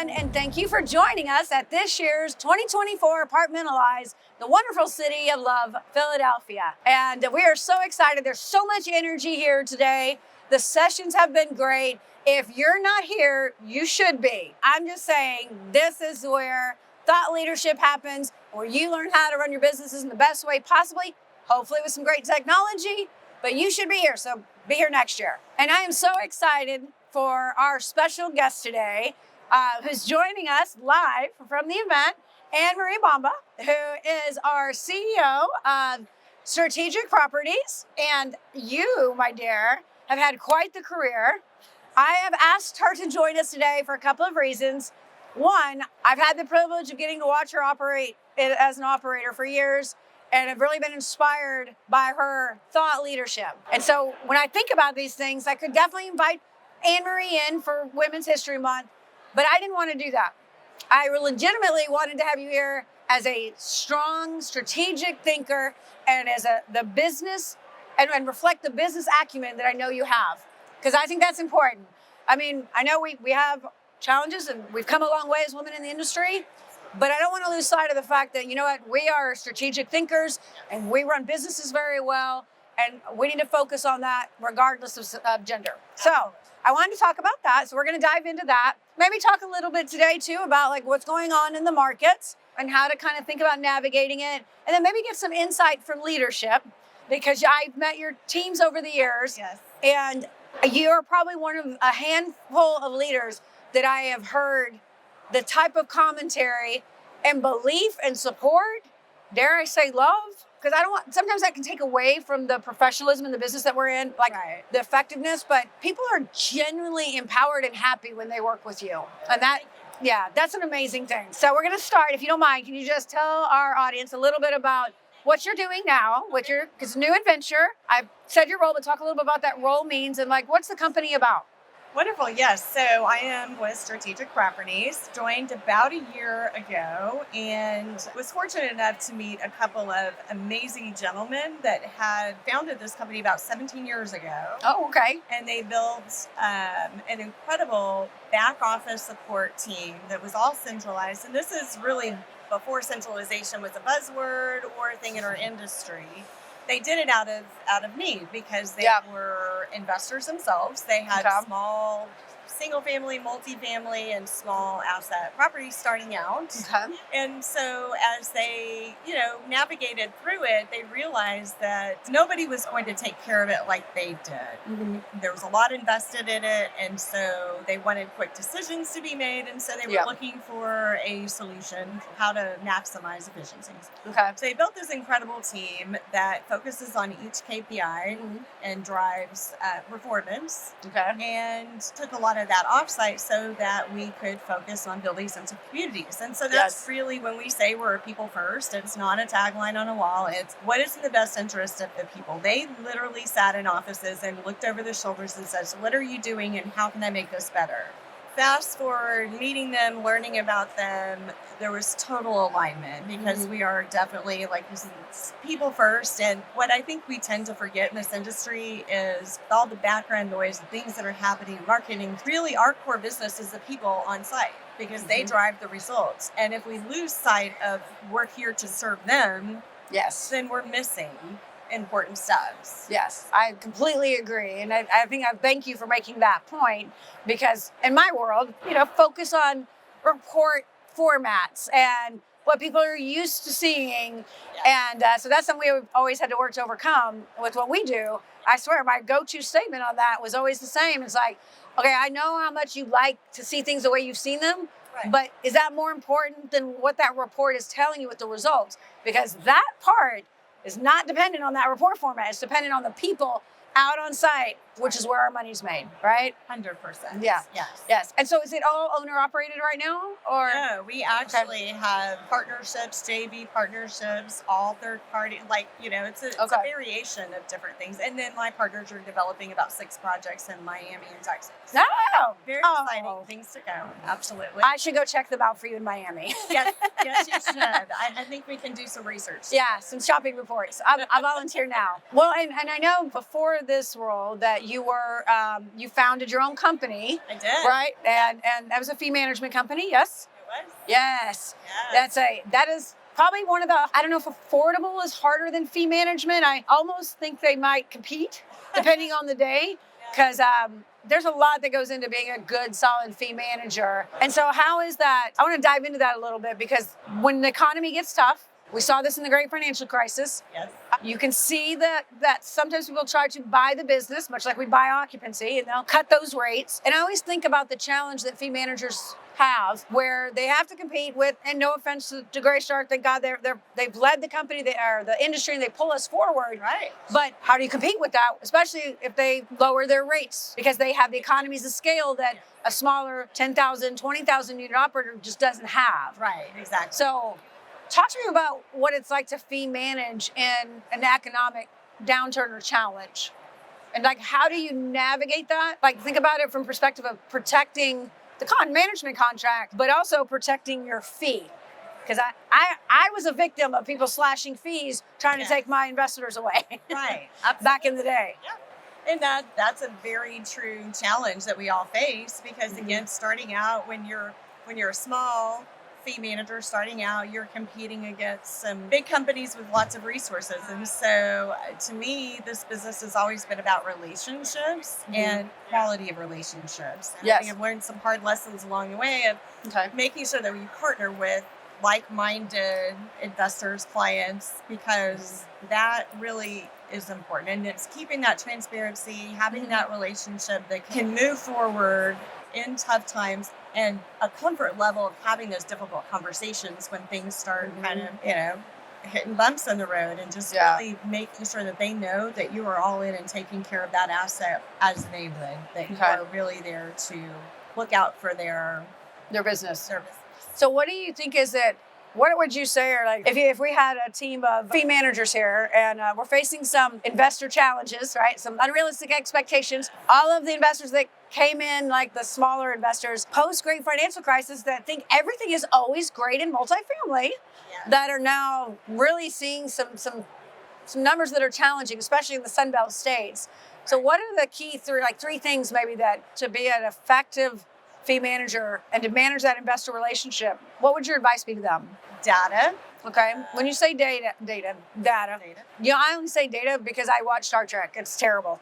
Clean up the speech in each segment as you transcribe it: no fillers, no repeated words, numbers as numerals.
everyone, and thank you for joining us at this year's 2024 Apartmentalize, the wonderful city of love, Philadelphia. And we are so excited. There's so much energy here today. The sessions have been great. If you're not here, you should be. I'm just saying, this is where thought leadership happens, where you learn how to run your businesses in the best way possibly, hopefully with some great technology, but you should be here, so be here next year. And I am so excited for our special guest today, who's joining us live from the event, Ann-Marie Bomba, who is our CEO of Strategic Properties. And you, my dear, have had quite the career. I have asked her to join us today for a couple of reasons. One, I've had the privilege of getting to watch her operate as an operator for years, and I've really been inspired by her thought leadership. And so when I think about these things, I could definitely invite Ann-Marie in for Women's History Month, but I didn't want to do that. I legitimately wanted to have you here as a strong, strategic thinker and as the business, and reflect the business acumen that I know you have, because I think that's important. I mean, I know we have challenges and we've come a long way as women in the industry, but I don't want to lose sight of the fact that, you know what, we are strategic thinkers and we run businesses very well, and we need to focus on that regardless of gender. So I wanted to talk about that. So we're going to dive into that. Maybe talk a little bit today too about like what's going on in the markets and how to kind of think about navigating it. And then maybe get some insight from leadership, because I've met your teams over the years. Yes. And you're probably one of a handful of leaders that I have heard the type of commentary and belief and support, dare I say love, because sometimes that can take away from the professionalism in the business that we're in, like Right. the effectiveness, but people are genuinely empowered and happy when they work with you. And that's an amazing thing. So we're going to start, if you don't mind, can you just tell our audience a little bit about what you're doing now, because it's a new adventure. I've said your role, but talk a little bit about that role means and like, what's the company about? Wonderful. Yes. So I am with Strategic Properties, joined about a year ago, and was fortunate enough to meet a couple of amazing gentlemen that had founded this company about 17 years ago. Oh, okay. And they built an incredible back office support team that was all centralized. And this is really before centralization was a buzzword or a thing in our industry. They did it out of need because they were investors themselves. They had small single-family, multifamily, and small asset properties starting out. Okay. And so as they, navigated through it, they realized that nobody was going to take care of it like they did. Mm-hmm. There was a lot invested in it, and so they wanted quick decisions to be made, and so they were looking for a solution, how to maximize efficiencies. Okay. So they built this incredible team that focuses on each KPI and drives performance. Okay. And took a lot of that offsite so that we could focus on building sense of communities. And so that's really when we say we're people first. It's not a tagline on a wall. It's what is in the best interest of the people. They literally sat in offices and looked over their shoulders and said, so what are you doing and how can I make this better? Fast forward, meeting them, learning about them, there was total alignment because we are definitely like people first. And what I think we tend to forget in this industry is all the background noise, the things that are happening in marketing. Really, our core business is the people on site because they drive the results. And if we lose sight of we're here to serve them, then we're missing important steps. Yes, I completely agree. And I think I thank you for making that point, because in my world, focus on report formats and what people are used to seeing. And so that's something we've always had to work to overcome with what we do. I swear my go-to statement on that was always the same. It's like, okay, I know how much you like to see things the way you've seen them, but is that more important than what that report is telling you with the results? Because that part is not dependent on that report format. It's dependent on the people out on site, which is where our money's made, right? 100%. Yeah. Yes. And so is it all owner operated right now? Or no, we actually have partnerships, JV partnerships, all third party, it's a variation of different things. And then my partners are developing about 6 projects in Miami and Texas. Oh, very exciting things to come. Absolutely. I should go check them out for you in Miami. Yes, you should. I think we can do some research. Yeah, some shopping reports. I volunteer now. Well, and I know before of this role that you were, you founded your own company. I did. Right? And that was a fee management company, yes? It was. Yes. Yes. That is probably one of the, I don't know if affordable is harder than fee management. I almost think they might compete depending on the day, because there's a lot that goes into being a good, solid fee manager. And so how is that? I want to dive into that a little bit, because when the economy gets tough, we saw this in the great financial crisis. Yes. You can see that sometimes people try to buy the business, much like we buy occupancy, and they'll cut those rates. And I always think about the challenge that fee managers have, where they have to compete with, and no offense to Gray Shark, thank God they've led the company, or the industry, and they pull us forward. Right. But how do you compete with that, especially if they lower their rates? Because they have the economies of scale that a smaller 10,000, 20,000 unit operator just doesn't have. Right, exactly. So talk to me about what it's like to fee manage in an economic downturn or challenge. And like, how do you navigate that? Like, think about it from perspective of protecting the management contract, but also protecting your fee. Because I was a victim of people slashing fees, trying to take my investors away. Right. Back in the day. Yeah. And that's a very true challenge that we all face, because again, starting out, when you're a small fee manager starting out, you're competing against some big companies with lots of resources. And so to me, this business has always been about relationships and quality of relationships. And I think I've learned some hard lessons along the way of making sure that we partner with like-minded investors, clients, because that really is important. And it's keeping that transparency, having that relationship that can move forward in tough times, and a comfort level of having those difficult conversations when things start kind of, hitting bumps in the road, and just really making sure that they know that you are all in and taking care of that asset as they would, that you are really there to look out for their business. So what do you think is it? What would you say, or like, if we had a team of fee managers here, and we're facing some investor challenges, right? Some unrealistic expectations. All of the investors that came in, like the smaller investors, post-great financial crisis, that think everything is always great in multifamily, that are now really seeing some numbers that are challenging, especially in the Sunbelt states. So what are the key three things maybe that to be an effective fee manager and to manage that investor relationship, what would your advice be to them? Data. Okay. When you say data. I only say data because I watch Star Trek. It's terrible.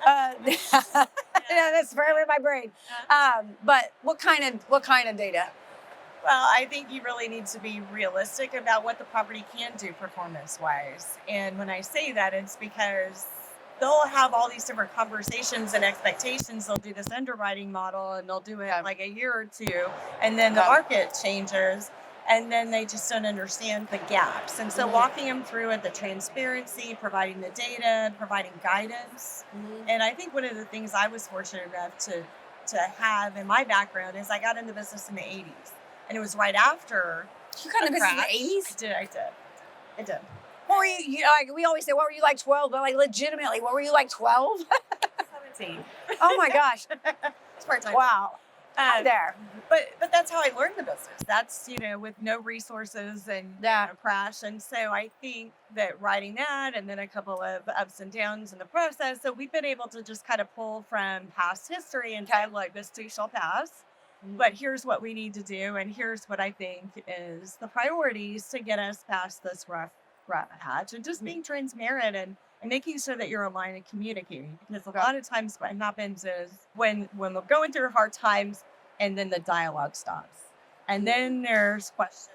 That's really in my brain. But what kind of data? Well, I think you really need to be realistic about what the property can do performance-wise. And when I say that, it's because they'll have all these different conversations and expectations. They'll do this underwriting model, and they'll do it like a year or two, and then the market changes, and then they just don't understand the gaps. And so walking them through it, the transparency, providing the data, providing guidance. And I think one of the things I was fortunate enough to have in my background is I got into business in the 80s. And it was right after you got into business in the 80s? I did. What were you like, we always say, what were you like 12? But like legitimately, what were you like 12? 17. Oh my gosh. It's part-time. Wow. There. But that's how I learned the business. That's, with no resources and crash. And so I think that writing that, and then a couple of ups and downs in the process, so we've been able to just kind of pull from past history and say, look, this too shall pass. But here's what we need to do, and here's what I think is the priorities to get us past this rough patch, and just being transparent and making sure that you're aligned and communicating. Because a lot of times what happens is when we're going through hard times, and then the dialogue stops, and then there's questions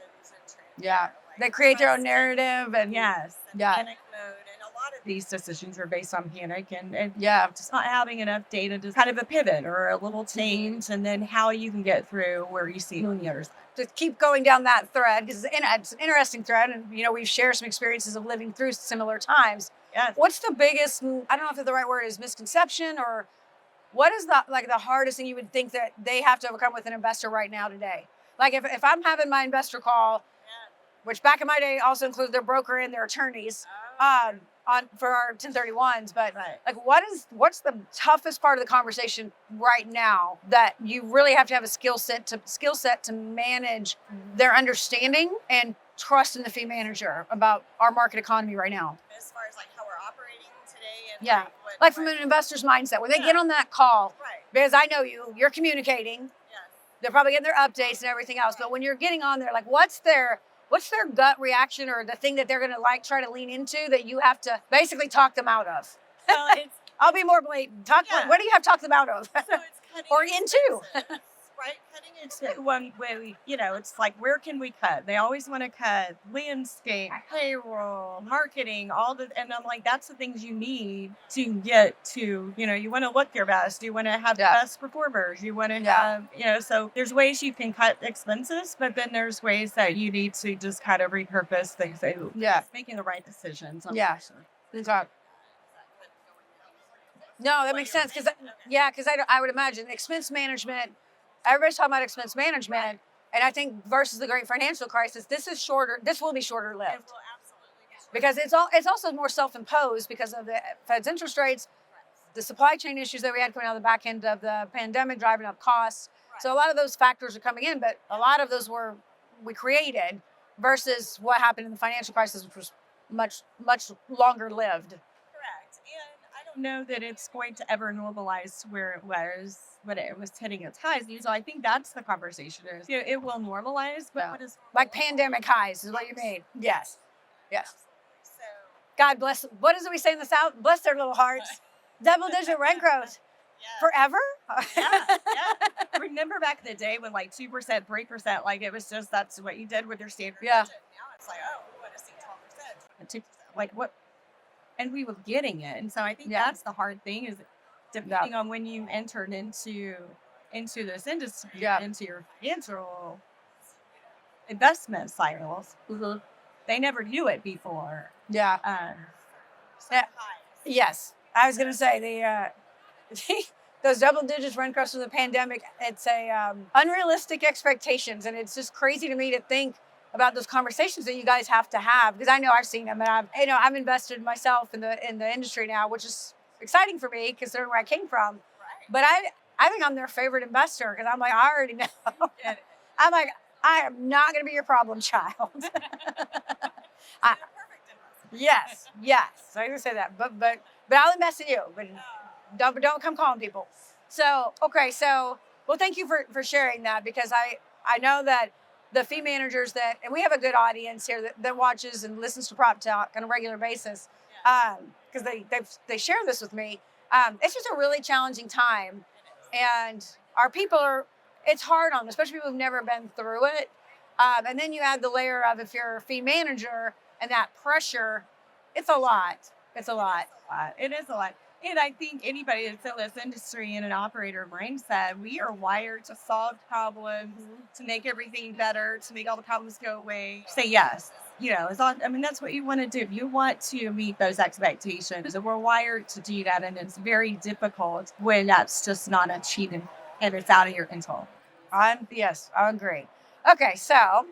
and they create their own narrative, and panic mode. A lot of these decisions are based on panic and just not having enough data to kind of a pivot or a little change, and then how you can get through where you see on the other side. To keep going down that thread, because it's an interesting thread, and we've shared some experiences of living through similar times. Yes. What's the biggest, I don't know if the right word is misconception, or what is the hardest thing you would think that they have to overcome with an investor right now today? Like if I'm having my investor call, which back in my day also included their broker and their attorneys, for our 1031s, but like what's the toughest part of the conversation right now that you really have to have a skill set to manage their understanding and trust in the fee manager about our market economy right now? As far as like how we're operating and Yeah. Like from an investor's mindset, when they get on that call, because I know you're communicating. They're probably getting their updates and everything else. But when you're getting on there, like what's their gut reaction or the thing that they're gonna like try to lean into that you have to basically talk them out of? Well, I'll be more blatant. What do you have to talk them out of? So it's cutting or into? right? Cutting into one way, it's like, where can we cut? They always want to cut landscape, payroll, marketing, and I'm like, that's the things you need to get to, you want to look your best. You want to have the best performers. You want to have, so there's ways you can cut expenses, but then there's ways that you need to just kind of repurpose things. Making the right decisions. Exactly. No, that makes sense. Because I would imagine expense management, everybody's talking about expense management, and I think versus the great financial crisis, this will be shorter lived. Because it's also more self-imposed because of the Fed's interest rates, the supply chain issues that we had coming out of the back end of the pandemic, driving up costs. So a lot of those factors are coming in, but a lot of those we created versus what happened in the financial crisis, which was much, much longer lived. Correct. And I don't know that it's going to ever normalize to where it was when it was hitting its highs. So I think that's the conversation is, it will normalize, but what is like pandemic highs is what you mean. Yes. So God bless. What is it we say in the South? Bless their little hearts. Double-digit rent growth. Forever? Yeah. Remember back in the day when like 2%, 3%, like it was just, that's what you did with your standard budget. Now it's like, oh, we want to see 12%, 2%. Like what? And we were getting it. And so I think that's the hard thing is depending on when you entered into this industry, into your financial investment cycles, they never knew it before. Yes. I was going to say those double digits rent growth from the pandemic, it's unrealistic expectations. And it's just crazy to me to think about those conversations that you guys have to have, because I know I've seen them, and I've invested myself in the industry now, which is exciting for me considering where I came from. But I think I'm their favorite investor because I'm like, I already know. I'm like, I am not going to be your problem child. Yes. So I can say that, but I'll invest in you. But don't come calling people. So okay, well, thank you for sharing that, because I know that the fee managers and we have a good audience here that watches and listens to Prop Talk on a regular basis, because they share this with me. It's just a really challenging time, and our people it's hard on them, especially people who've never been through it. And then you add the layer of, if you're a fee manager and that pressure, it's a lot. It's a lot. It is a lot. And I think anybody that's in this industry in an operator mindset, we are wired to solve problems, to make everything better, to make all the problems go away. Say yes. That's what you want to do. You want to meet those expectations. And we're wired to do that. And it's very difficult when that's just not achieved and it's out of your control. Yes, I agree. Okay, so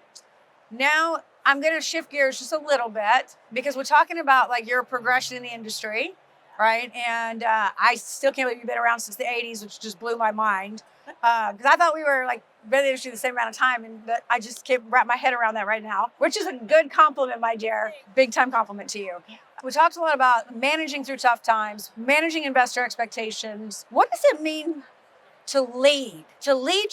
now I'm going to shift gears just a little bit, because we're talking about like your progression in the industry, right? And I still can't believe you've been around since the 80s, which just blew my mind. Because I thought we were like been in the industry the same amount of time, and I just can't wrap my head around that right now, which is a good compliment, my dear. Big time compliment to you. We talked a lot about managing through tough times, managing investor expectations. What does it mean to lead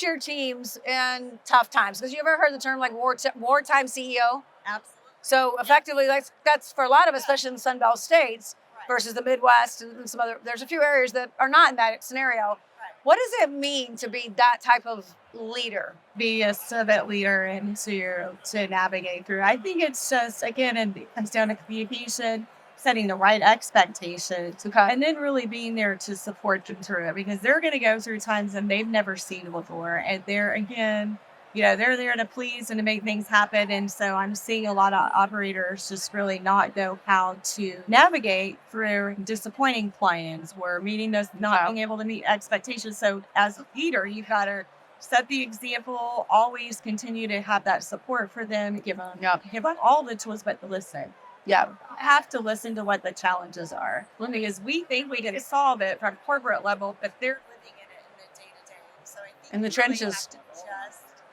your teams in tough times? Because you ever heard the term like wartime CEO? Absolutely. So effectively, that's for a lot of us, especially in the Sun Belt states versus the Midwest and some other. There's a few areas that are not in that scenario. What does it mean to be that type of leader? Be a servant leader and to navigate through. I think it's just, again, it comes down to communication, setting the right expectations, and then really being there to support them through it, because they're going to go through times that they've never seen before. And they're, again, they're there to please and to make things happen. And so I'm seeing a lot of operators just really not know how to navigate through disappointing clients or meeting those, not being able to meet expectations. So as a leader, you've got to set the example, always continue to have that support for them, give them all the tools, but to listen. Yeah. Have to listen to what the challenges are. Because we think we can solve it from corporate level, but they're living in it in the day-to-day. So I think in the trenches.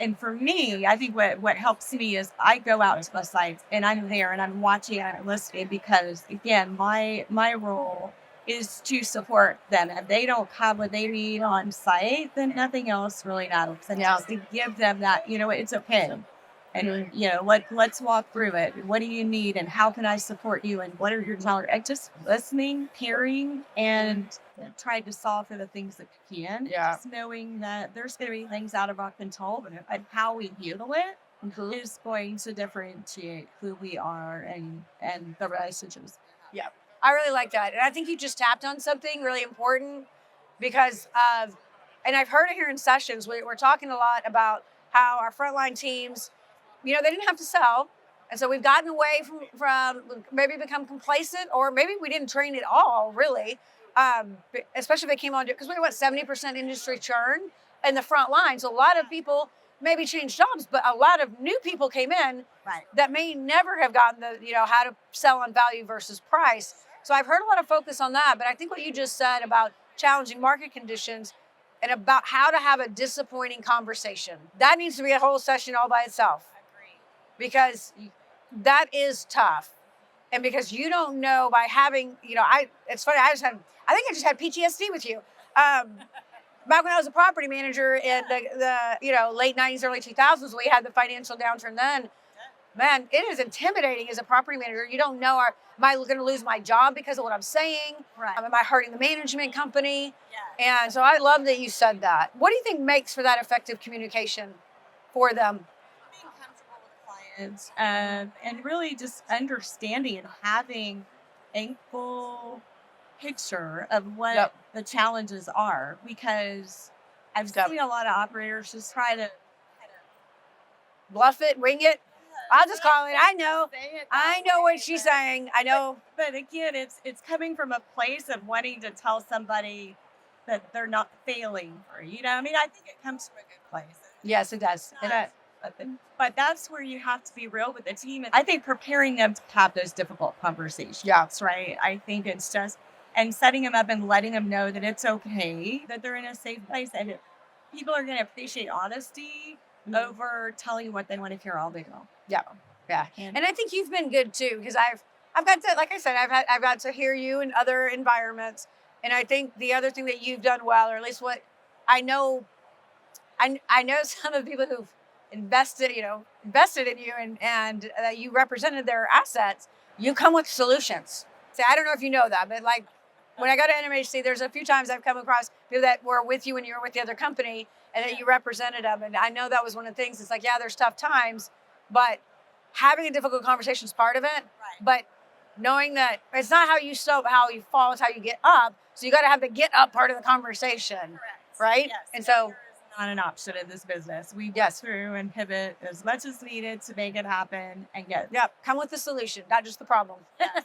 And for me, I think what helps me is I go out to the sites and I'm there and I'm watching and I'm listening because again, my role is to support them. If they don't have what they need on site, then nothing else really matters. And just to give them that, it's okay. And let's walk through it. What do you need and how can I support you and what are your challenges? And just listening, hearing, and trying to solve for the things that you can. Yeah. Just knowing that there's going to be things out of our control, and how we handle it is going to differentiate who we are and the relationships. Yeah. I really like that. And I think you just tapped on something really important because and I've heard it here in sessions, we're talking a lot about how our frontline teams, they didn't have to sell. And so we've gotten away from maybe become complacent, or maybe we didn't train at all, really. Especially if they came on, because we were 70% industry churn in the front line. So a lot of people maybe changed jobs, but a lot of new people came in that may never have gotten how to sell on value versus price. So I've heard a lot of focus on that, but I think what you just said about challenging market conditions and about how to have a disappointing conversation, that needs to be a whole session all by itself. Because that is tough. And because you don't know by having, it's funny, I think I just had PTSD with you. Back when I was a property manager in the late 90s, early 2000s, we had the financial downturn then. Man, it is intimidating as a property manager. You don't know, am I going to lose my job because of what I'm saying? Right. Am I hurting the management company? Yeah. And so I love that you said that. What do you think makes for that effective communication for them? Being comfortable with clients and really just understanding and having a full picture of what the challenges are, because I've seen a lot of operators just try to bluff it, wing it. I'll just call it. I know what she's saying. I know. But again, it's coming from a place of wanting to tell somebody that they're not failing. I think it comes from a good place. Yes, it does. But that's where you have to be real with the team. And I think preparing them to have those difficult conversations. Yeah. Right. I think it's just, and setting them up and letting them know that it's okay, that they're in a safe place. And people are going to appreciate honesty over telling what they want to hear all day long. Yeah. Yeah. And I think you've been good too, because I've got to, like I said, I've got to hear you in other environments. And I think the other thing that you've done well, or at least what I know, I know some of the people who've invested in you and you represented their assets, you come with solutions. See, I don't know if you know that, but like when I go to NMHC, there's a few times I've come across people that were with you when you were with the other company and that you represented them. And I know that was one of the things. It's like, yeah, there's tough times, but having a difficult conversation is part of it. Right. But knowing that it's not how you fall, it's how you get up. So you got to have the get up part of the conversation. Correct. Right? Yes. And so not an option in this business. We get through and pivot as much as needed to make it happen and come with the solution, not just the problem. Yes,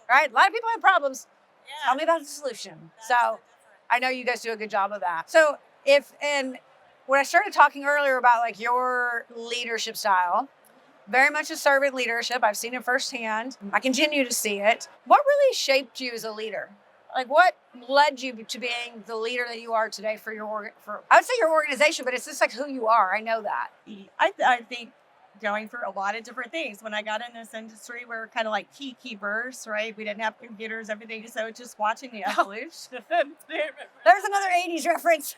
right? A lot of people have problems. Yeah. Tell me about the solution. So I know you guys do a good job of that. So when I started talking earlier about like your leadership style, very much a servant leadership. I've seen it firsthand. I continue to see it. What really shaped you as a leader? Like what led you to being the leader that you are today for I would say your organization, but it's just like who you are. I know that. I think going for a lot of different things. When I got in this industry, we were kind of like key keepers, right? We didn't have computers, everything. So just watching the evolution. There's another 80s reference.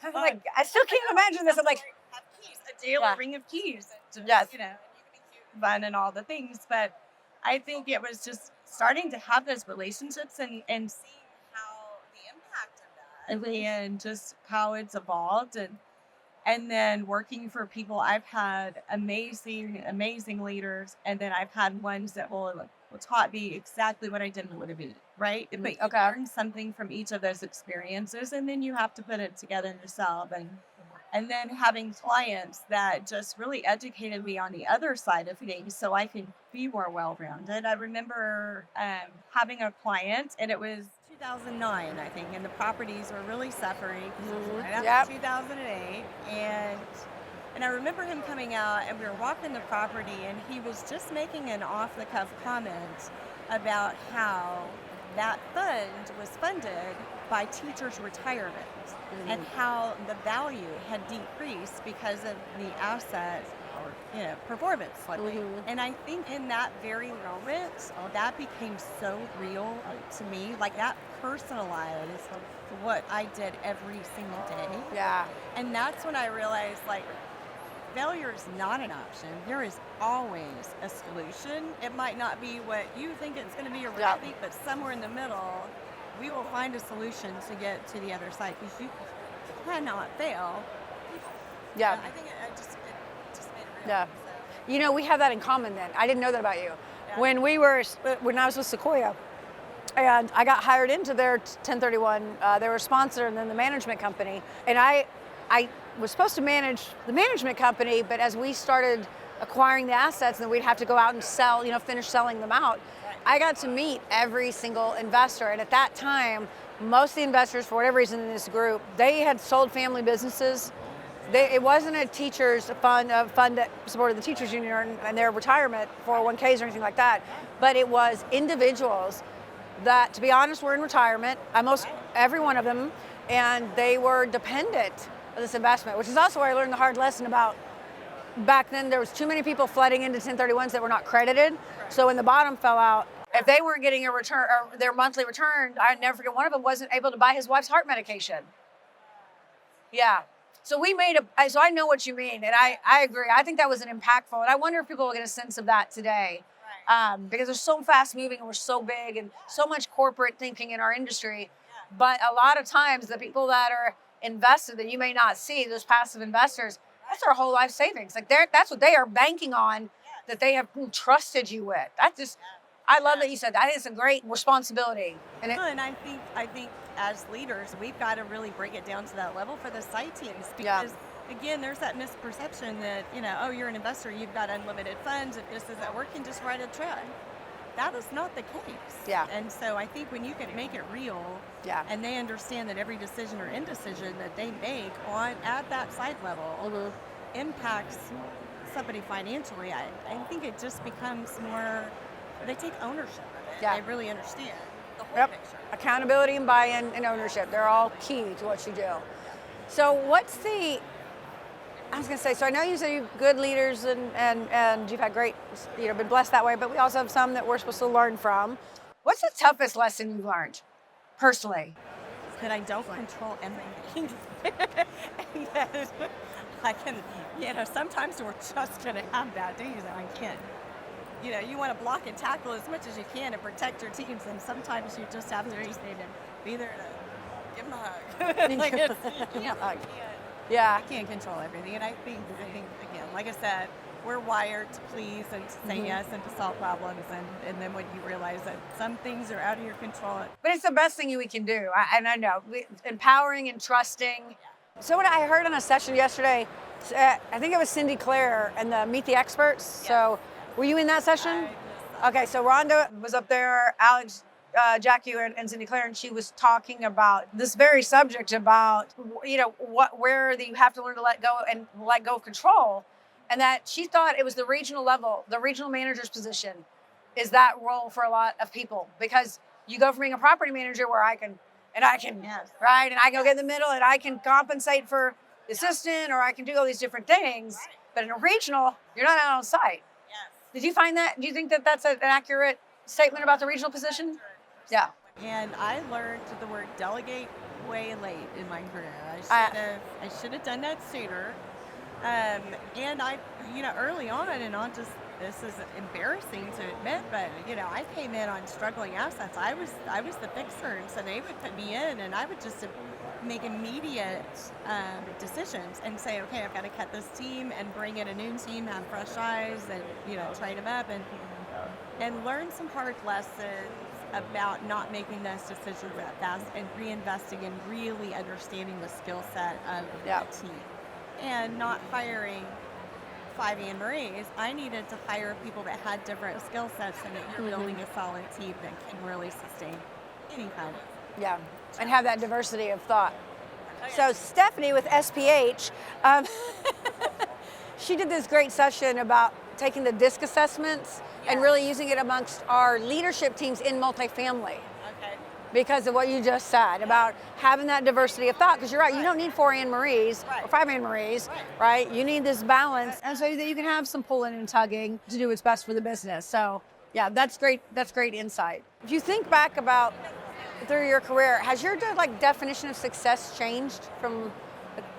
I'm like, I still can't imagine this. I'm like, keys, a daily ring of keys. Yes. Fun and all the things. But I think it was just starting to have those relationships and seeing how the impact of that and just how it's evolved and then working for people. I've had amazing leaders, and then I've had ones that will taught me exactly what I didn't want to be, right? But you learn something from each of those experiences, and then you have to put it together yourself. And then having clients that just really educated me on the other side of things so I can be more well-rounded. I remember having a client, and it was 2009, I think, and the properties were really suffering. Right after 2008. And I remember him coming out, and we were walking the property, and he was just making an off-the-cuff comment about how that fund was funded by teachers' retirement and how the value had decreased because of the asset or performance slightly. And I think in that very moment, that became so real to me, like that personalized what I did every single day. Yeah. And that's when I realized, like, failure is not an option. There is always a solution. It might not be what you think it's going to be or what I think, but somewhere in the middle, we will find a solution to get to the other side, because you cannot fail. Yeah. I think it just made it real. Yeah. So. You know, we have that in common then. I didn't know that about you. Yeah. When I was with Sequoia, and I got hired into their 1031, they were a sponsor and then the management company. And I was supposed to manage the management company, but as we started acquiring the assets and then we'd have to go out and sell, finish selling them out, I got to meet every single investor. And at that time, most of the investors, for whatever reason in this group, they had sold family businesses. It wasn't a teachers fund, a fund that supported the teachers union and their retirement 401ks or anything like that, but it was individuals that, to be honest, were in retirement, almost every one of them, and they were dependent of this investment, which is also where I learned the hard lesson about back then there was too many people flooding into 1031s that were not credited. So when the bottom fell out, if they weren't getting a return or their monthly return, I never forget, one of them wasn't able to buy his wife's heart medication. Yeah. So so I know what you mean, and I agree. I think that was an impactful, and I wonder if people will get a sense of that today. Because they're so fast moving and we're so big and so much corporate thinking in our industry. But a lot of times the people that are invested that you may not see, those passive investors, that's their whole life savings. Like that's what they are banking on, that they have trusted you with. I love that you said that. I think it's a great responsibility. And I think as leaders, we've got to really bring it down to that level for the site teams, because again, there's that misperception that, you're an investor, you've got unlimited funds. If this isn't working, just write a check. That is not the case. Yeah. And so I think when you can make it real, and they understand that every decision or indecision that they make at that site level impacts somebody financially, I think it just becomes more, they take ownership of it. Yeah. They really understand the whole picture. Accountability and buy-in and ownership, they're all key to what you do. So so I know you said you're good leaders and you've had great, been blessed that way, but we also have some that we're supposed to learn from. What's the toughest lesson you've learned, personally? That I don't control everything. Yes, I can, sometimes we're just going to have bad days and I can't. You want to block and tackle as much as you can and protect your teams, and sometimes you just have to be there to give them a hug. Yeah. I can't control everything, and I think again, like I said, we're wired to please and to say yes and to solve problems, and then when you realize that some things are out of your control. But it's the best thing we can do, and I know, empowering and trusting. So what I heard on a session yesterday, I think it was Cindy Clare and the Meet the Experts. Yes. So were you in that session? Okay, so Rhonda was up there, Alex, Jackie and Cindy Clare, and she was talking about this very subject about, where you have to learn to let go of control, and that she thought it was the regional level, the regional manager's position is that role for a lot of people, because you go from being a property manager where I can, yes. right, and I can go get in the middle and I can compensate for the assistant, or I can do all these different things, but in a regional, you're not out on site. Yes. Did you find that? Do you think that that's an accurate statement about the regional position? Yeah. And I learned the word delegate way late in my career. I should have done that sooner. And I, early on, and this is embarrassing to admit, but I came in on struggling assets. I was the fixer, and so they would put me in, and I would just make immediate decisions and say, okay, I've got to cut this team and bring in a new team, have fresh eyes, and train them up, and learn some hard lessons about not making those decisions that fast and reinvesting and really understanding the skill set of the team, and not hiring 5 Ann-Maries. I needed to hire people that had different skill sets, and that you're building a solid team that can really sustain any kind of and have that diversity of thought. So Stephanie with SPH, she did this great session about taking the DISC assessments and really using it amongst our leadership teams in multifamily. Okay. because of what you just said about having that diversity of thought. Because you're right, you don't need 4 Ann-Maries or 5 Ann-Maries, right? You need this balance, and so that you can have some pulling and tugging to do what's best for the business. So yeah, that's great. That's great insight. If you think back about through your career, has your definition of success changed from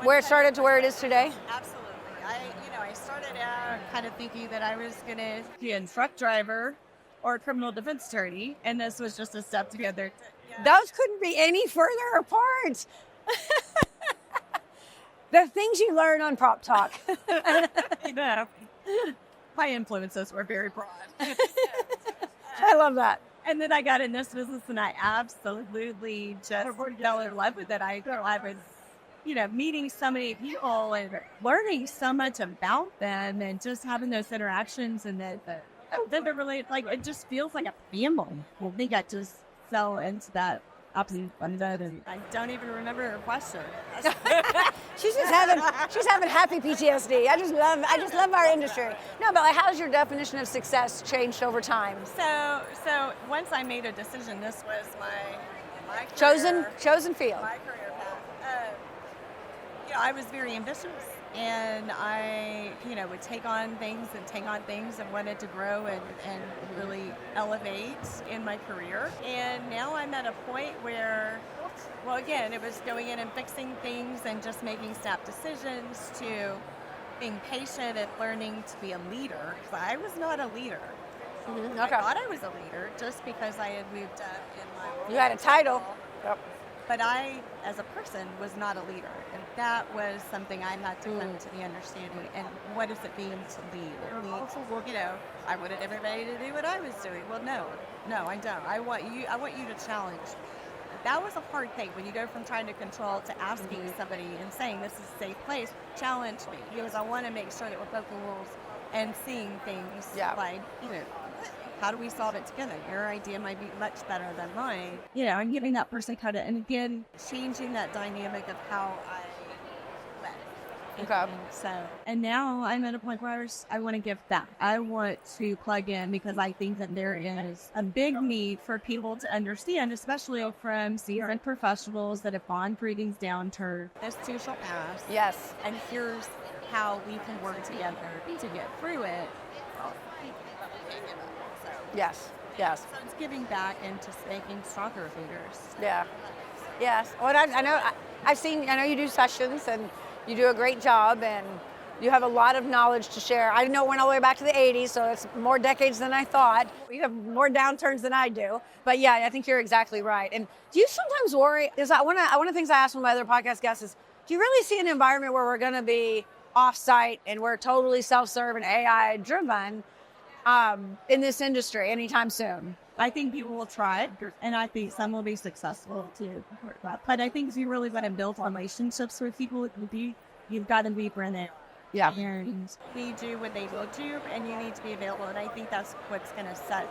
where it started to where it is today? Absolutely. I started out kind of thinking that I was going to be a truck driver or a criminal defense attorney, and this was just a step together. Those couldn't be any further apart. The things you learn on Prop Talk. My influences were very broad. I love that. And then I got in this business, and I absolutely just fell in love with it. I was, meeting so many people and learning so much about them, and just having those interactions, and that they're really it just feels like a family. I think I just fell into that absolute fun, and I don't even remember her question. She's having happy PTSD. I just love our industry. No, but how's your definition of success changed over time? So once I made a decision, this was my career, chosen field. My career path. I was very ambitious, and I would take on things and wanted to grow and really elevate in my career. And now I'm at a point where, well, again, it was going in and fixing things and just making snap decisions, to being patient and learning to be a leader. Because I was not a leader. Mm-hmm. Okay. I thought I was a leader just because I had moved up in my role. You had a title. Yep. But I, as a person, was not a leader. And that was something I had to come to the understanding. And what does it mean to lead? I wanted everybody to do what I was doing. Well, no, I don't. I want you to challenge. That was a hard thing when you go from trying to control to asking somebody and saying, this is a safe place, challenge me. Because I want to make sure that we're broken rules and seeing things like, how do we solve it together? Your idea might be much better than mine. I'm giving that person and again, changing that dynamic of how I led. Okay. And now I'm at a point where I want to give back. I want to plug in, because I think that there is a big need for people to understand, especially from seasoned professionals that have gone through these downturns. This too shall pass. Yes. And here's how we can work together to get through it. Yes. So it's giving back and just making stronger leaders. Yeah. Yes. Well, I know. I know you do sessions, and you do a great job, and you have a lot of knowledge to share. I know it went all the way back to the 80s, so it's more decades than I thought. You have more downturns than I do. But yeah, I think you're exactly right. And do you sometimes worry? One of the things I asked one of my other podcast guests is, do you really see an environment where we're going to be off-site and we're totally self-serve and AI driven in this industry anytime soon? I think people will try it, and I think some will be successful too. But I think if you really want to build relationships with people, you've got to be brand. Yeah. And we do what they will do, and you need to be available. And I think that's what's going to set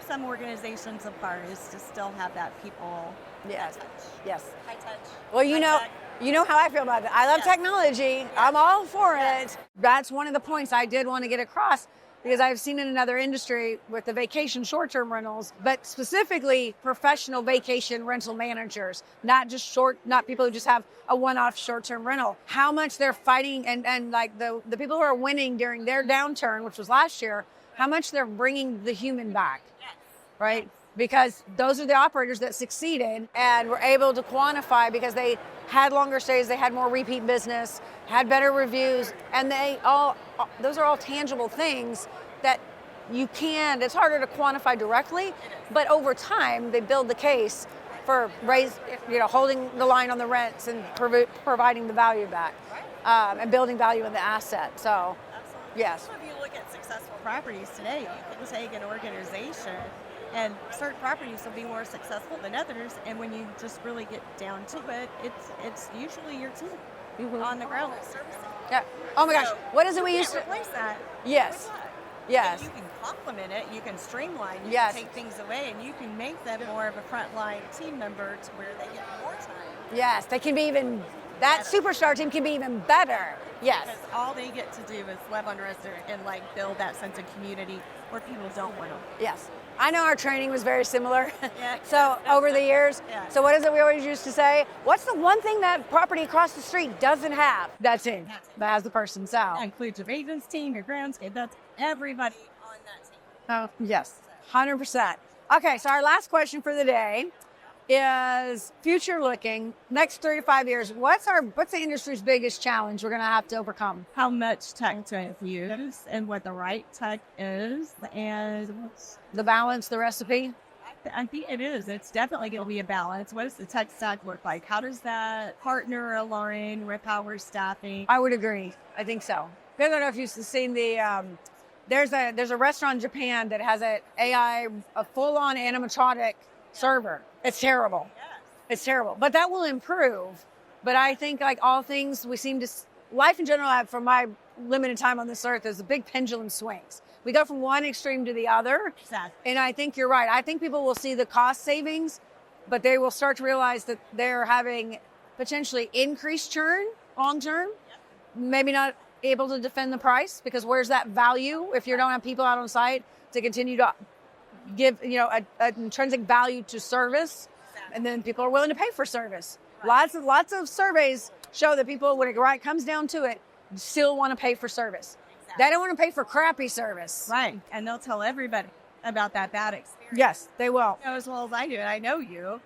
some organizations apart, is to still have that people. Yes. Touch. Yes. High touch. Well, you know how I feel about it. I love technology. I'm all for it. That's one of the points I did want to get across, because I've seen in another industry with the vacation short-term rentals, but specifically professional vacation rental managers, not people who just have a one-off short-term rental, how much they're fighting, and like the people who are winning during their downturn, which was last year, how much they're bringing the human back, right? Because those are the operators that succeeded and were able to quantify, because they had longer stays, they had more repeat business, had better reviews, and those are all tangible things that it's harder to quantify directly, but over time they build the case for holding the line on the rents and providing the value back, and building value in the asset. So, absolutely. Yes. If you look at successful properties today, you can take an organization, and certain properties will be more successful than others. And when you just really get down to it, it's usually your team on the ground that's servicing. Yeah. Oh my gosh. What is it we used to replace that? Yes. Yes. And you can complement it. You can streamline. You Yes. can take things away, and you can make them more of a frontline team member to where they get more time. Yes. They can be even. That superstar team can be even better. Yes. Because all they get to do is live on resident and build that sense of community where people don't want to. Yes. I know our training was very similar. Yeah. So over the years. Yeah. So what is it we always used to say? What's the one thing that property across the street doesn't have? That's it. That has the person. So. That includes your maintenance team, your groundscape. That's everybody on that team. Oh, yes. 100%. Okay, so our last question for the day is future looking, next 3 to 5 years, what's the industry's biggest challenge we're going to have to overcome? How much tech to use and what the right tech is, and The balance, the recipe? I think it is. It's definitely going to be a balance. What does the tech stack look like? How does that partner align with how we're staffing? I would agree. I think so. I don't know if you've seen there's a restaurant in Japan that has a full-on animatronic server. It's terrible. Yes. It's terrible. But that will improve. But I think like all things, life in general, from my limited time on this earth, is a big pendulum swings. We go from one extreme to the other. Exactly. And I think you're right. I think people will see the cost savings, but they will start to realize that they're having potentially increased churn long term. Yep. Maybe not able to defend the price, because where's that value if you don't have people out on site to continue to give an intrinsic value to service? Exactly. And then people are willing to pay for service. Right. Lots of surveys show that people, when it comes down to it, still want to pay for service. Exactly. They don't want to pay for crappy service. Right. And they'll tell everybody about that bad experience. Yes, they will. You know as well as I do, and I know you,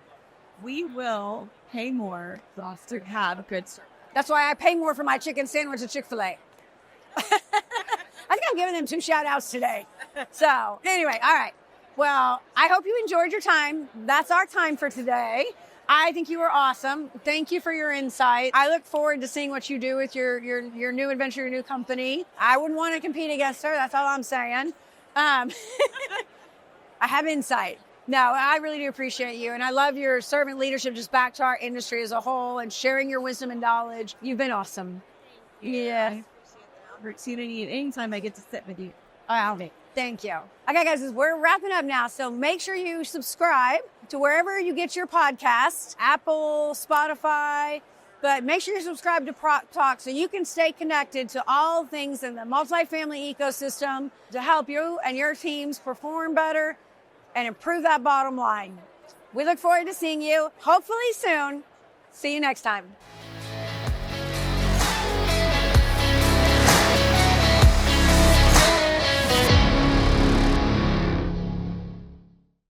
we will pay more to have good service. That's why I pay more for my chicken sandwich at Chick-fil-A. I think I'm giving them 2 shout outs today. So anyway, all right. Well, I hope you enjoyed your time. That's our time for today. I think you were awesome. Thank you for your insight. I look forward to seeing what you do with your new adventure, your new company. I wouldn't want to compete against her. That's all I'm saying. I have insight. No, I really do appreciate you. And I love your servant leadership just back to our industry as a whole and sharing your wisdom and knowledge. You've been awesome. Yeah. Opportunity at any time I get to sit with you. Thank you. Okay, guys, we're wrapping up now, so make sure you subscribe to wherever you get your podcasts, Apple, Spotify, but make sure you subscribe to Prop Talk so you can stay connected to all things in the multifamily ecosystem to help you and your teams perform better and improve that bottom line. We look forward to seeing you, hopefully soon. See you next time.